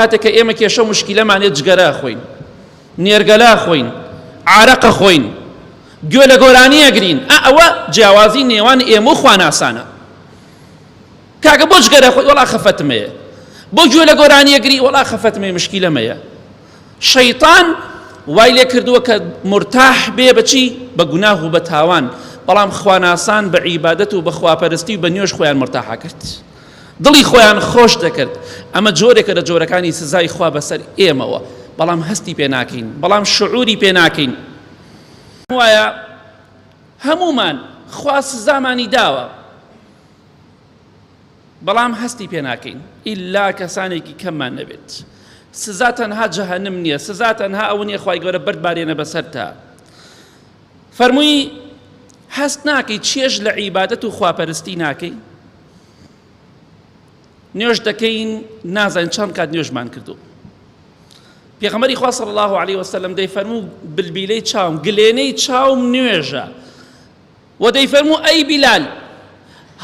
کاتێک کە ئێمە کێشە و مشکیلەمانێت جگەرە خۆین، نێرگەلا خۆین، عارەقە خۆین، گوێ لە گۆرانی ئەگرین، ئەوە جیاوازی نێوان ئێمە و خواناسانە. کاکە بۆ جگەرە خۆی وەڵا خەفەتمەیە، بۆ گوێ لە گۆرانی ئەگری وەڵا خەفەتمەیە، مشکیلەمەیە. شەیطان وای لێ کردووە کە مرتاح بێ بەچی؟ بە گوناه و بە تاوان، بەڵام خواناسان بە عیبادەت و بە خواپەرستی و بە نوێژ خۆیان مرتاحە کرد، دڵی خۆیان خۆش دەکرد. ئەمە جۆرێکە لە جۆرەکانی سزای خوا بەسەر ئێمەوە، بەڵام هەستی پێ ناکەین، بەڵام شعوری پێ ناکەین. وایە هەمومان خوا سزامانی داوە، بەڵام هەستی پێ ناکەین، ئیلا کەسانێکی کەممان نەبێت. سزا تەنها جەهەنم نییە، سزا تەنها ئەو نییە خوای گەورە بەردبارێنە بەسەرتا. فەرمووی هەست ناکەی چێژ لە عیبادەت و خواپەرستی ناکەی، نوێژ دەکەین نازانین چەند کات نوێژمان کردو. پێغەمبەری خوا صلی الله علیه وسلم دەیفەرموو بلبیلەی چاوم، گلێنەی چاوم نوێژە، و دەیفەرموو ئەی بیلال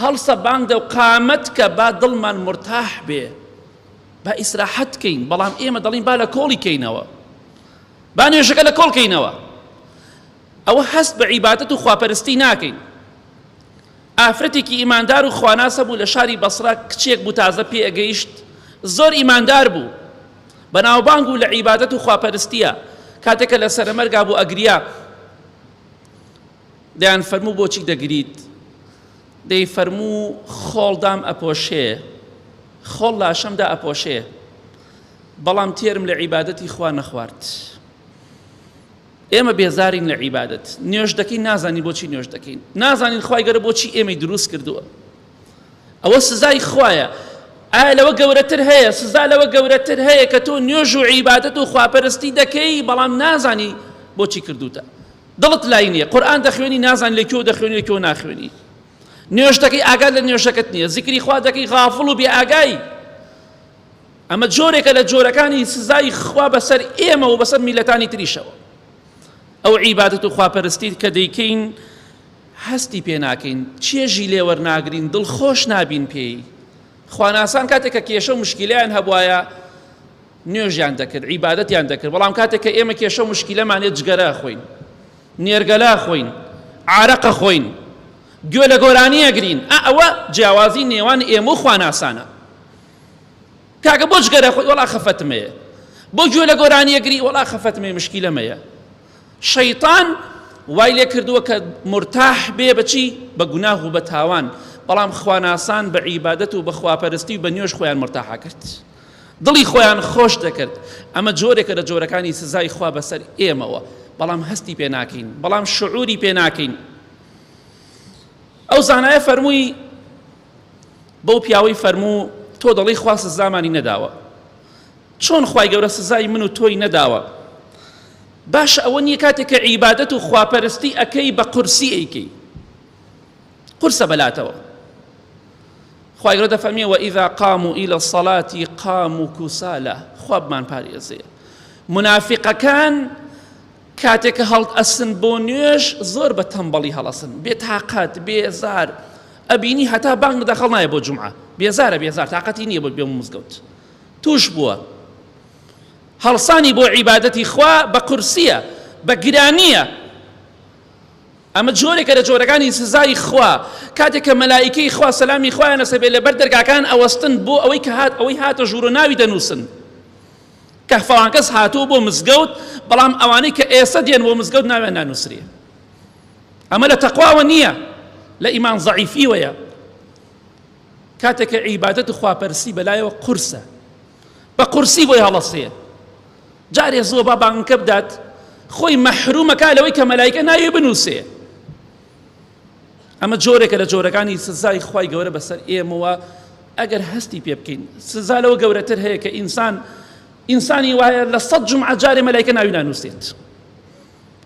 هەڵسە بانگ دە و قامەت کە با دڵمان مرتاح بێ، با ئیسراحەت کەین، بەڵام ئێمە دەڵین با لە کۆڵی کەینەوە، با نوێژەکە لە کۆڵ کەینەوە. ئەوە هەست بە عیبادەت و خواپەرستی ناکەین. ئافرەتێکی ئیماندار و خواناسە بوو لە شاری بەسرا، کچێک بوو تازە پێ ئەگەیشت، زۆر ئیماندار بوو، بەناوبانگ و لە عیبادەت و خواپەرستیە. کاتێکە لە سەرمەرگا بوو ئەگریا، دەیان فەرموو بۆچی دەگریت؟ دەی فەرموو خۆڵدام ئەپۆشێ، خۆڵ لاشەمدا ئەپۆشێ، بەڵام تێرم لە عیبادەتی خوا نەخوارد. ئێمە بێزارین لە عیبادەت، نوێژ دەکەین نازانی بۆچی نوێژ دەکەین، نازانین خوای گەورە بۆچی ئێمەی دروست کردووە. ئەوە سزای خوایە. ئایا لەوە گەورەتر هەیە؟ سزا لەوە گەورەتر هەیە کە تۆ نوێژ و عیبادەت و خواپەرستی دەکەی، بەڵام نازانی بۆچی کردوتە، دڵت لای نییە، قورئان دەخوێنی نازانی لەکوێ دەخوێنی لەکوێ ناخوێنی، نوێژ دەکەی ئاگات لە نوێژەکەت نییە، زیکری خوا دەکەی غافڵ و بێ ئاگایی. ئەمە جۆرێکە لە جۆرەکانی سزای خوا بەسەر ئێمە و بەسەر میلەتانی تریشەوە. ئەو عیبادەت و خواپەرستی کە دەیکەین هەستی پێ ناکەین، چێژی لێوەرناگرین، دڵخۆش نابین پێی. خواناسان کاتێک کە کێشە و مشکیلیان هەبوایە نوێژیان دەکرد، عیبادەتیان دەکرد، بەڵام کاتێک کە ئێمە کێشە و مشکیلەمانێت جگەرە خۆین، نێرگەلا خۆین، عارەقە خۆین، گوێ لە گۆرانی ئەگرین، ئەوە جیاوازی نێوان ئێمە و خواناسانە. کاکە بۆ جگەرە خۆی وەڵا خەفەتمەیە، بۆ گوێ لە گۆرانی ئەگری وەڵا خەفەتمەیە، مشکیلەمەیە. شەیطان وای لێ کردووە کە مرتاح بێ بەچی؟ بە گوناه و بە تاوان، بەڵام خواناسان بە عیبادەت و بە خواپەرستی و بە نوێژ خۆیان مرتاحە کرد، دڵی خۆیان خۆش دەکرد. ئەمە جۆرێکە لە جۆرەکانی سزای خوا بەسەر ئێمەوە، بەڵام هەستی پێ ناکەین، بەڵام شعوری پێ ناکەین. ئەو زانایە فەرمووی بەو پیاوەی فەرموو تۆ دەڵی خوا سزامانی نەداوە، چۆن خوای گەورە سزای من و تۆی نەداوە؟ باش ئەوە نییە کاتێک کە عیبادەت و خواپەرستی ئەکەی بە قورسی ئەیکەی، قورسە بەلاتەوە. خوای گەورە دەفەرمێ وئیذا قاموا إلى الصلاة قاموا كسالى، خوا بمان پارێزێ. منافقەکان کاتێک کە هەڵ ئەسن بۆ نوێژ زۆر بە تەمبەڵی هەڵەسن، بێتاقەت، بێزار، ئەبینی هەتا بانگ دەخەڵ نایە بۆ جومعە، بێزارە، بێزار، تاقەتی نییە بۆ بێ مزگەوت، توش بووە. هەڵسانی بۆ عیبادەتی خوا بە قورسیە، بە گرانیە. ئەمە جۆرێکە لە جۆرەکانی سزای خوا. کاتێک کە مەلائیکەی خوا سەلامی خوایان لەسەر بێ لەبەر دەرگاکان ئەوەستن بۆ ئەوەی کە ئەوەی هاتە ژوور و ناوی دەنووسن، کە فەڵان کەس هاتووە بۆ مزگەوت، بەڵام ئەوانەی کە ئێستا دێن بۆ مزگەوت ناویان نانووسرێ. ئەمە لە تەقواوە نییە، لە ئیمان زەعیفیوەیە. کاتێک کە عیبادەت و خواپەرستی بەلایەوە قورسە، بە قورسی بۆی هەڵەسێ. جارێ زۆر با بانگکە بدات، خۆی مەحرومەکە لەوەی کە مەلایکە ناوی بنووسێ. ئەمە جۆرێکە لە جۆرەکانی سزای خوای گەورە بەسەر ئێمەوە. ئەگەر هەستی پێ بکەین، سزا لەوە گەورەتر هەیە کە ئینسانی وایە لە 100 جومعە جارێ مەلایکە ناوی نانووسێت.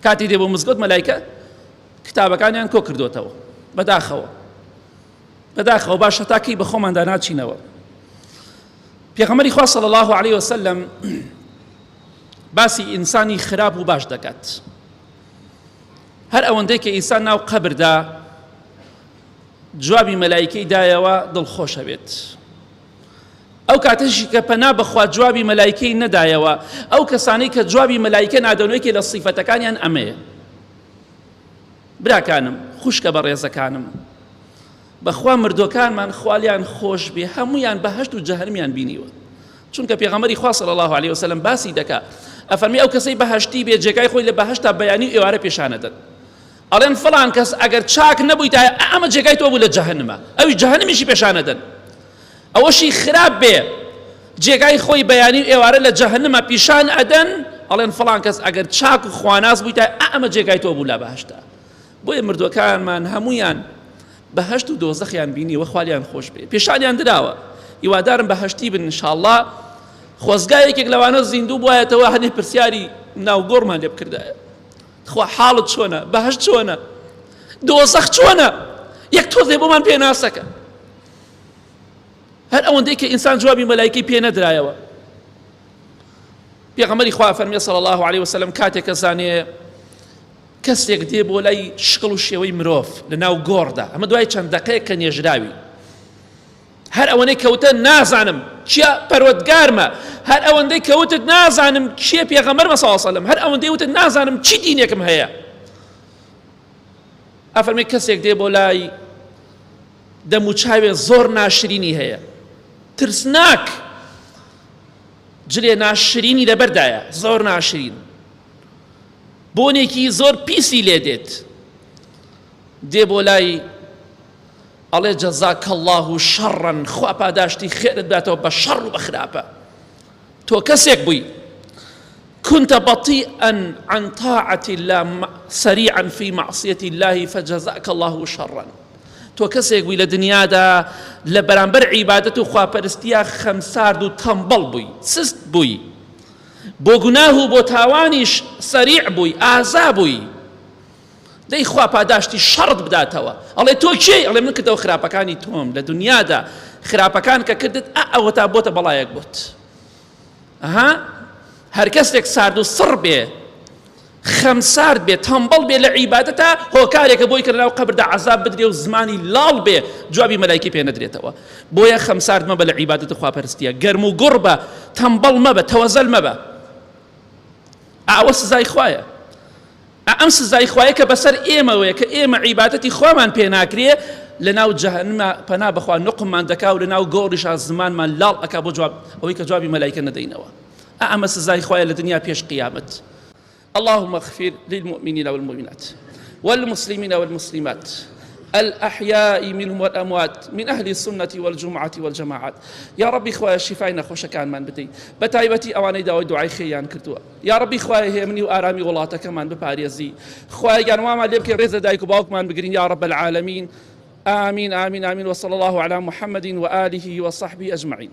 کاتی دێ بۆ مزگەوت مەلایکە کتابەکانیان کۆ کردوتەوە بەداخەوە، باش هەتاکەی بە خۆماندا ناچینەوە. پێغەمبەری خوا صلی الله علیه وسلم باسی ئینسانی خراپ و باش دەکات. هەر ئەوەندەی کە ئینسان ناو قەبردا جوابی مەلایکەی دایەوە دڵخۆشە بێت، ئەو کاتەشی کە پەنا بەخوا جوابی مەلایکەی نەدایەوە ئەو کەسانەی کە جوابی مەلایکە نادەنوێکی لە سیفەتەکانیان ئەمەیە. براکانم خوشکە بە ڕێزەکانم، بەخوا مردوەکانمان خوالیان خۆش بێ هەمویان بەهەشت و جەهەنەمیان بینیوە، چونکە پێغەمبەری خوا صلی الله علیه وسلم باسی دەکا ئەفەرمی ئەو کەسەی بەهەشتی بێ جێگای خۆی لە بەهەشتا بەیانی ئێوارە پێشانەدەن، ئەڵێن فڵان کەس ئەگەر چاک نەبوویتە ئەمە جێگای تۆ بوو لە جەهەنەمە، ئەوی جەهەنەمیشی پێشانەدەن. ئەوەشی خراپ بێ جێگای خۆی بەیانی ئێوارە لە جەهەنەمە پیشان ئەدەن، ئەڵێن فڵان کەس ئەگەر چاک و خواناس بوویتە ئەمە جێگای تۆ بوو لە بەهەشتا. بۆیە مردوەکانمان هەمویان بەهەشت و دۆزەخیان بینی وە خوالیان خۆش بێ، پێشانیان دراوە، هیوادارم بەهەشتی بن ئینشاءڵڵا. خۆزگایەکێک لەوانە زیندوو بوایەتەوە هەنێ پرسیاری ناوگۆڕمان لێ بکردایە، خوا حاڵت چۆنە، بەهەشت چۆنە، دۆزەخ چۆنە، یەک تۆزێ بۆمان پێ ناسەکە. هەر ئەوەندەی کە ئینسان جوابی مەلایکەی پێ نەدرایەوە. پێغەمبەری خوا فەرمێ صلی الله علیه وسلم کاتێک کە زانێ کەسێک دێ بۆ لای شکڵ و شێوەی مرۆڤ لە ناو گۆڕدا، ئەمە دوای چەند دەقەیەک کە نێژراوی، هەر ئەوەندەی کەوتە نازانم چیە پەروەردگارمە، هەر ئەوەندەی کەوتت نازانم چیە پێغەمبەرمە صلی الله علیه وسلم، هەر ئەوەندەی وتت نازانم چی دینێکم هەیە. ئەفەرمێ کەسێک دێ بۆ لای دەم و چاوێ زۆر ناشرینی هەیە، ترسناک، جلێ ناشرینی لەبەردایە، زۆر ناشرین، بۆنێکی زۆر پیسی لێ دێت، دێ بۆ لای ئەڵێ جەزاکە الله شەڕەن، خوا پاداشتی خێرت بداتەوە بە شەڕ و بە خراپە. تۆ کەسێک بووی كنت بطيئا عن طاعة الله سريعا في معصية الله فجزاك الله شرا. تۆ کەسێک بووی لە دنیادا لە بەرامبەر عیبادەت و خواپەرستیە خەمسارد و تەمبەڵ بووی، سست بووی، بۆ گوناه و بۆ تاوانیش سەریع بووی، ئازا بووی، دەی خوا پاداشتی شەڕت بداتەوە. ئەڵێ تۆ کێی؟ ئەڵێ من کردەوە خراپەکانی تۆم لە دنیادا، خراپەکان کە کردت ئەوە تا بۆتە بەڵایەک بوت. ئەها هەر کەسێک سارد و سڕ بێ، خەمسارد بێ، تەمبەڵ بێ لە عیبادەتە، هۆکارێکە بۆی کە لەناو قەبردا عەزاب بدرێ و زمانی لاڵ بێ، جوابی مەلایکەی پێ نەدرێتەوە. بۆیە خەمسارد مەبە لە عیبادەت و خواپەرستیە، گەرم و گوڕ بە، تەمبەڵ مەبە، تەوەزەل مەبە. ئەوە سزای خوایە، ئەم سزای خوایە کە بەسەر ئێمەوەیە کە ئێمە عیبادەتی خوامان پێ ناکرێ، لەناو جەهەنەمە پەنا بەخوا نوقممان دەکا و لەناو گۆڕیشا زمانمان لاڵ ئەکا بۆ جواب ئەوەی کە جوابی مەلایکە نەدەینەوە. ئەمە سزای خوایە لە دنیا پێش قیامەت. اللهم اغفر للمؤمنين والمؤمنات والمسلمين والمسلمات الأحياء منهم والأموات من أهل السنة والجمعة والجماعات. يا ربي خوايا شفاينا خوش كان من بدي بتايبتي أواني داوي دعاء خيان كرتوا. يا ربي خوايا هي مني وآرامي ولاتا كمان بباريزي خوايا جانواما ليبكي رزا دايك باوك من بقرين يا رب العالمين. آمين آمين آمين. وصلى الله على محمد وآله وصحبه أجمعين.